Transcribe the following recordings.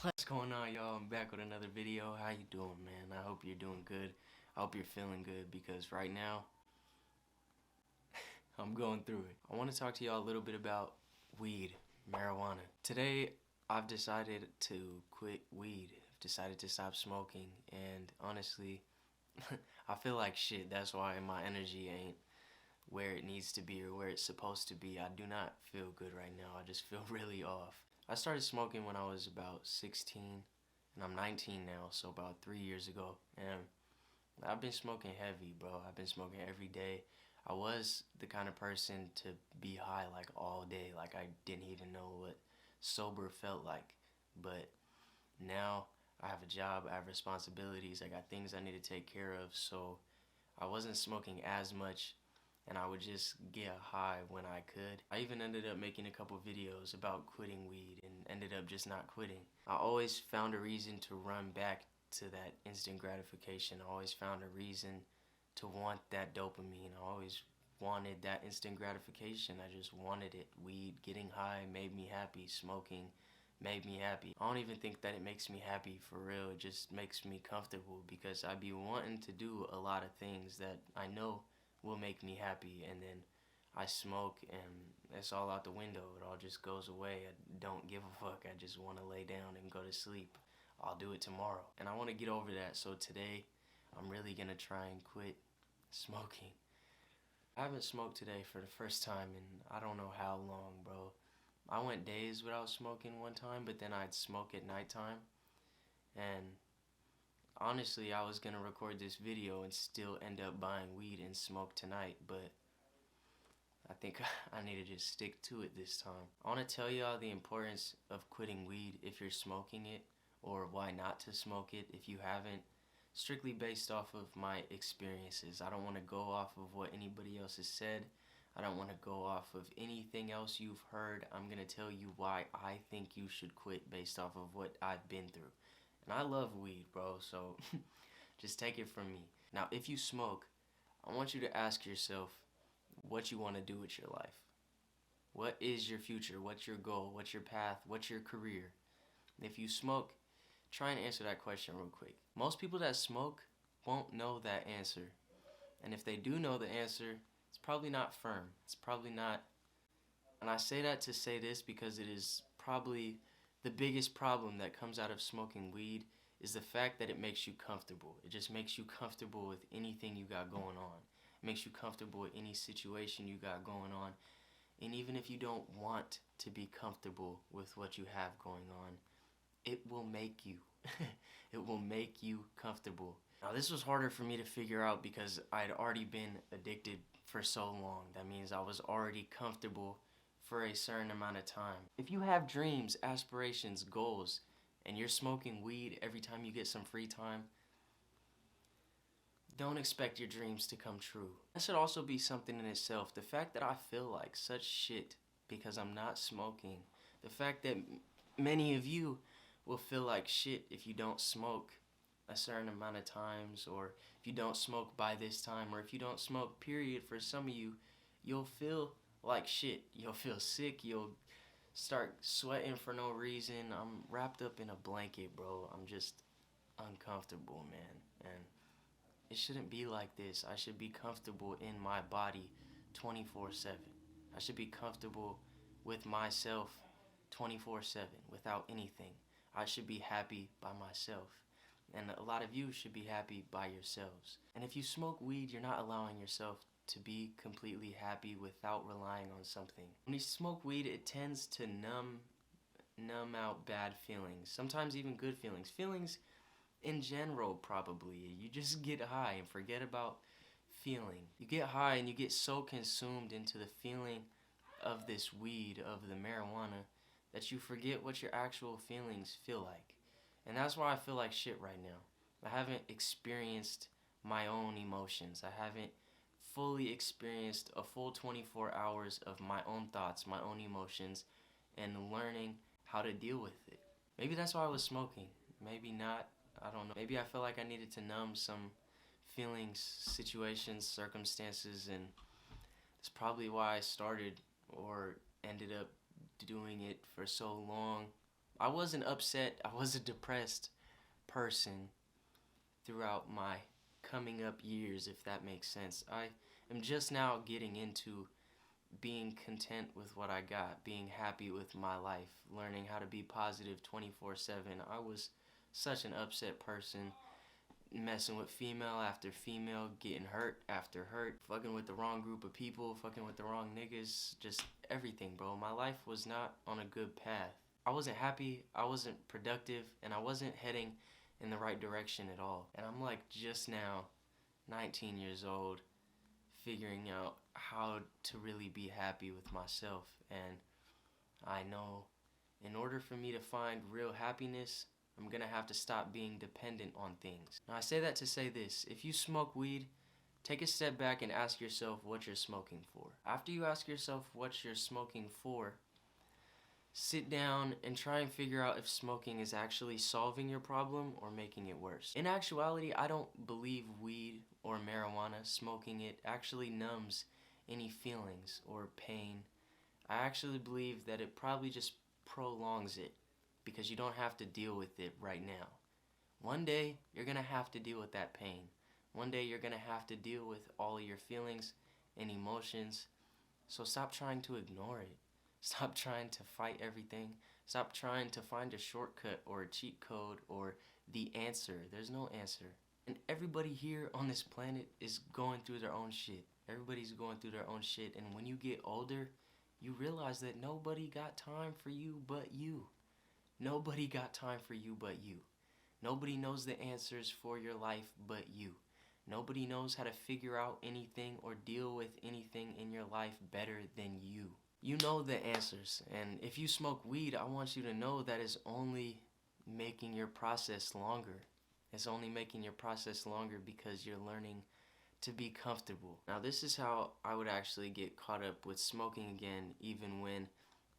What's going on, y'all? I'm back with another video. How you doing, man? I hope you're doing good. I hope you're feeling good because right now I'm going through it. I want to talk to y'all a little bit about weed, marijuana. Today I've decided to quit weed. I've decided to stop smoking, and honestly I feel like shit. That's why my energy ain't where it needs to be or where it's supposed to be. I do not feel good right now. I just feel really off. I started smoking when I was about 16, and I'm 19 now, so about 3 years ago. And I've been smoking heavy, bro. I've been smoking every day. I was the kind of person to be high like all day, like I didn't even know what sober felt like. But now I have a job, I have responsibilities, I got things I need to take care of, so I wasn't smoking as much, and I would just get high when I could. I even ended up making a couple videos about quitting weed and ended up just not quitting. I always found a reason to run back to that instant gratification. I always found a reason to want that dopamine. I always wanted that instant gratification. I just wanted it. Weed, getting high made me happy. Smoking made me happy. I don't even think that it makes me happy for real. It just makes me comfortable because I be wanting to do a lot of things that I know will make me happy, and then I smoke and it's all out the window. It all just goes away. I don't give a fuck. I just want to lay down and go to sleep. I'll do it tomorrow. And I want to get over that. So today I'm really going to try and quit smoking. I haven't smoked today for the first time in I don't know how long, bro. I went days without smoking one time, but then I'd smoke at nighttime. And honestly, I was gonna record this video and still end up buying weed and smoke tonight, but I think I need to just stick to it this time. I want to tell y'all the importance of quitting weed if you're smoking it, or why not to smoke it if you haven't, strictly based off of my experiences. I don't want to go off of what anybody else has said. I don't want to go off of anything else you've heard. I'm going to tell you why I think you should quit based off of what I've been through. And I love weed, bro, so just take it from me. Now, if you smoke, I want you to ask yourself what you want to do with your life. What is your future? What's your goal? What's your path? What's your career? If you smoke, try and answer that question real quick. Most people that smoke won't know that answer. And if they do know the answer, it's probably not firm. It's probably not. And I say that to say this because it is probably the biggest problem that comes out of smoking weed is the fact that it makes you comfortable. It just makes you comfortable with anything you got going on. It makes you comfortable with any situation you got going on. And even if you don't want to be comfortable with what you have going on, it will make you. It will make you comfortable. Now, this was harder for me to figure out because I'd already been addicted for so long. That means I was already comfortable for a certain amount of time. If you have dreams, aspirations, goals, and you're smoking weed every time you get some free time, don't expect your dreams to come true. That should also be something in itself. The fact that I feel like such shit because I'm not smoking. The fact that many of you will feel like shit if you don't smoke a certain amount of times, or if you don't smoke by this time, or if you don't smoke, period. For some of you, you'll feel like shit. You'll feel sick. You'll start sweating for no reason. I'm wrapped up in a blanket, bro. I'm just uncomfortable, man. And it shouldn't be like this. I should be comfortable in my body 24/7. I should be comfortable with myself 24/7 without anything. I should be happy by myself. And a lot of you should be happy by yourselves. And if you smoke weed, you're not allowing yourself to be completely happy without relying on something. When you smoke weed, it tends to numb out bad feelings. Sometimes even good feelings. Feelings in general, probably. You just get high and forget about feeling. You get high and you get so consumed into the feeling of this weed, of the marijuana, that you forget what your actual feelings feel like. And that's why I feel like shit right now. I haven't experienced my own emotions. I haven't fully experienced a full 24 hours of my own thoughts, my own emotions, and learning how to deal with it. Maybe that's why I was smoking. Maybe not. I don't know. Maybe I felt like I needed to numb some feelings, situations, circumstances, and that's probably why I started or ended up doing it for so long. I wasn't upset, I was a depressed person throughout my coming up years, if that makes sense. I am just now getting into being content with what I got, being happy with my life, learning how to be positive 24/7. I was such an upset person, messing with female after female, getting hurt after hurt, fucking with the wrong group of people, fucking with the wrong niggas, just everything, bro. My life was not on a good path. I wasn't happy, I wasn't productive, and I wasn't heading in the right direction at all. And I'm like just now, 19 years old, figuring out how to really be happy with myself. And I know in order for me to find real happiness, I'm gonna have to stop being dependent on things. Now I say that to say this: if you smoke weed, take a step back and ask yourself what you're smoking for. After you ask yourself what you're smoking for, sit down and try and figure out if smoking is actually solving your problem or making it worse. In actuality, I don't believe weed or marijuana, smoking it, actually numbs any feelings or pain. I actually believe that it probably just prolongs it, because you don't have to deal with it right now. One day, you're gonna have to deal with that pain. One day, you're gonna have to deal with all of your feelings and emotions. So stop trying to ignore it. Stop trying to fight everything. Stop trying to find a shortcut or a cheat code or the answer. There's no answer. And everybody here on this planet is going through their own shit. Everybody's going through their own shit. And when you get older, you realize that nobody got time for you but you. Nobody got time for you but you. Nobody knows the answers for your life but you. Nobody knows how to figure out anything or deal with anything in your life better than you. You know the answers, and if you smoke weed, I want you to know that it's only making your process longer. It's only making your process longer because you're learning to be comfortable. Now this is how I would actually get caught up with smoking again, even when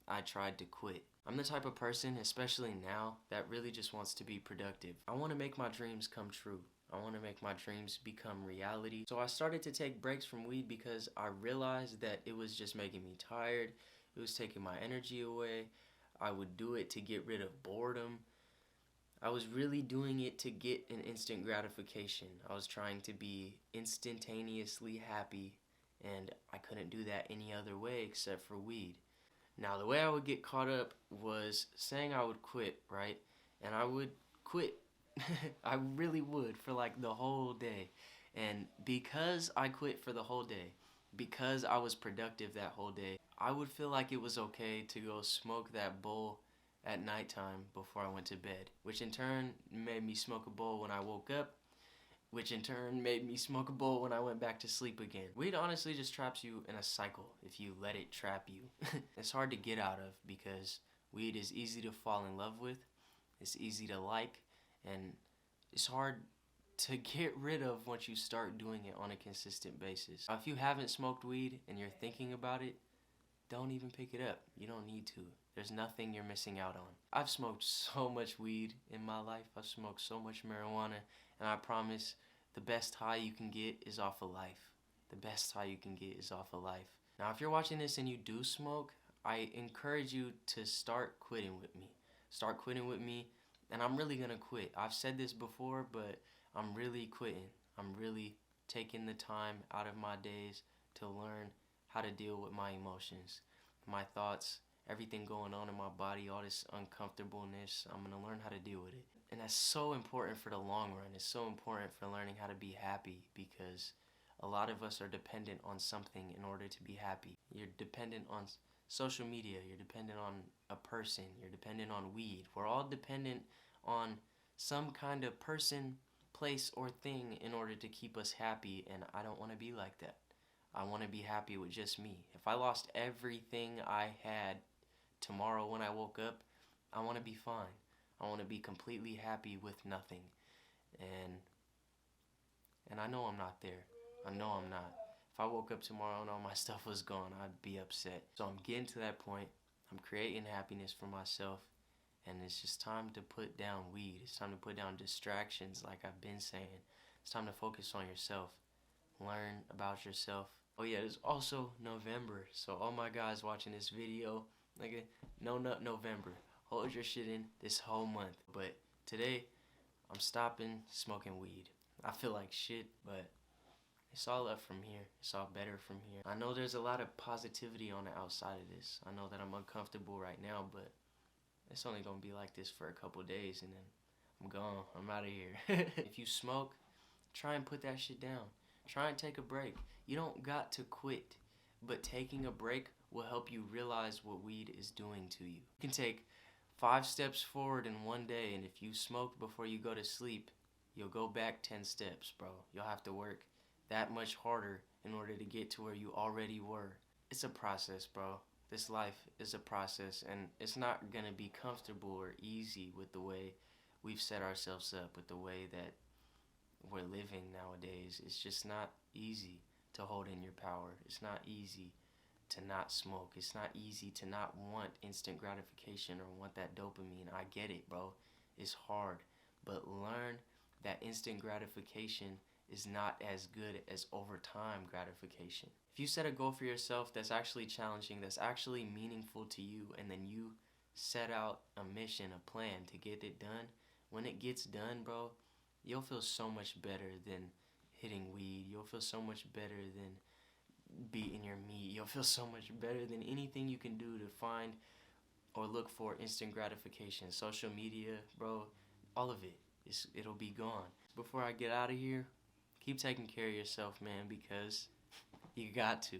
I tried to quit. I'm the type of person, especially now, that really just wants to be productive. I want to make my dreams come true. I want to make my dreams become reality. So I started to take breaks from weed because I realized that it was just making me tired. It was taking my energy away. I would do it to get rid of boredom. I was really doing it to get an instant gratification. I was trying to be instantaneously happy, and I couldn't do that any other way except for weed. Now, the way I would get caught up was saying I would quit, right? And I would quit. I really would, for like the whole day. And because I quit for the whole day, because I was productive that whole day, I would feel like it was okay to go smoke that bowl at nighttime before I went to bed, which in turn made me smoke a bowl when I woke up, which in turn made me smoke a bowl when I went back to sleep again. Weed honestly just traps you in a cycle if you let it trap you. It's hard to get out of because weed is easy to fall in love with, it's easy to like, and it's hard to get rid of once you start doing it on a consistent basis. If you haven't smoked weed and you're thinking about it, don't even pick it up. You don't need to. There's nothing you're missing out on. I've smoked so much weed in my life. I've smoked so much marijuana, and I promise the best high you can get is off of life. The best high you can get is off of life. Now, if you're watching this and you do smoke, I encourage you to start quitting with me. Start quitting with me, and I'm really gonna quit. I've said this before, but I'm really quitting. I'm really taking the time out of my days to learn how to deal with my emotions, my thoughts, everything going on in my body, all this uncomfortableness. I'm gonna learn how to deal with it. And that's so important for the long run. It's so important for learning how to be happy, because a lot of us are dependent on something in order to be happy. You're dependent on social media, you're dependent on a person, you're dependent on weed. We're all dependent on some kind of person, place, or thing in order to keep us happy, and I don't want to be like that. I want to be happy with just me. If I lost everything I had tomorrow when I woke up, I want to be fine. I want to be completely happy with nothing. And I know I'm not there. I know I'm not. If I woke up tomorrow and all my stuff was gone, I'd be upset. So I'm getting to that point. I'm creating happiness for myself. And it's just time to put down weed. It's time to put down distractions, like I've been saying. It's time to focus on yourself. Learn about yourself. Oh yeah, it's also November. So all my guys watching this video, nigga, No Nut November. Hold your shit in this whole month. But today, I'm stopping smoking weed. I feel like shit, but it's all up from here. It's all better from here. I know there's a lot of positivity on the outside of this. I know that I'm uncomfortable right now, but it's only gonna be like this for a couple days and then I'm gone. I'm out of here. If you smoke, try and put that shit down. Try and take a break. You don't got to quit, but taking a break will help you realize what weed is doing to you. You can take 5 steps forward in one day, and if you smoke before you go to sleep, you'll go back 10 steps, bro. You'll have to work that much harder in order to get to where you already were. It's a process, bro. This life is a process, and it's not gonna be comfortable or easy with the way we've set ourselves up, with the way that we're living nowadays. It's just not easy to hold in your power. It's not easy to not smoke. It's not easy to not want instant gratification or want that dopamine. I get it, bro. It's hard, but learn that instant gratification is not as good as over time gratification. If you set a goal for yourself that's actually challenging, that's actually meaningful to you, and then you set out a mission, a plan to get it done, when it gets done, bro, you'll feel so much better than hitting weed. You'll feel so much better than beating your meat. You'll feel so much better than anything you can do to find or look for instant gratification. Social media, bro, all of it, it'll be gone. Before I get out of here, keep taking care of yourself, man, because you got to.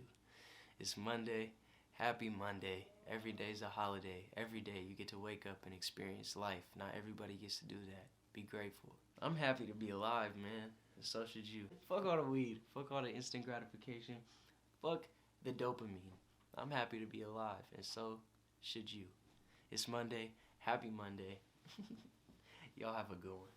It's Monday. Happy Monday. Every day's a holiday. Every day you get to wake up and experience life. Not everybody gets to do that. Be grateful. I'm happy to be alive, man. And so should you. Fuck all the weed. Fuck all the instant gratification. Fuck the dopamine. I'm happy to be alive, and so should you. It's Monday. Happy Monday. Y'all have a good one.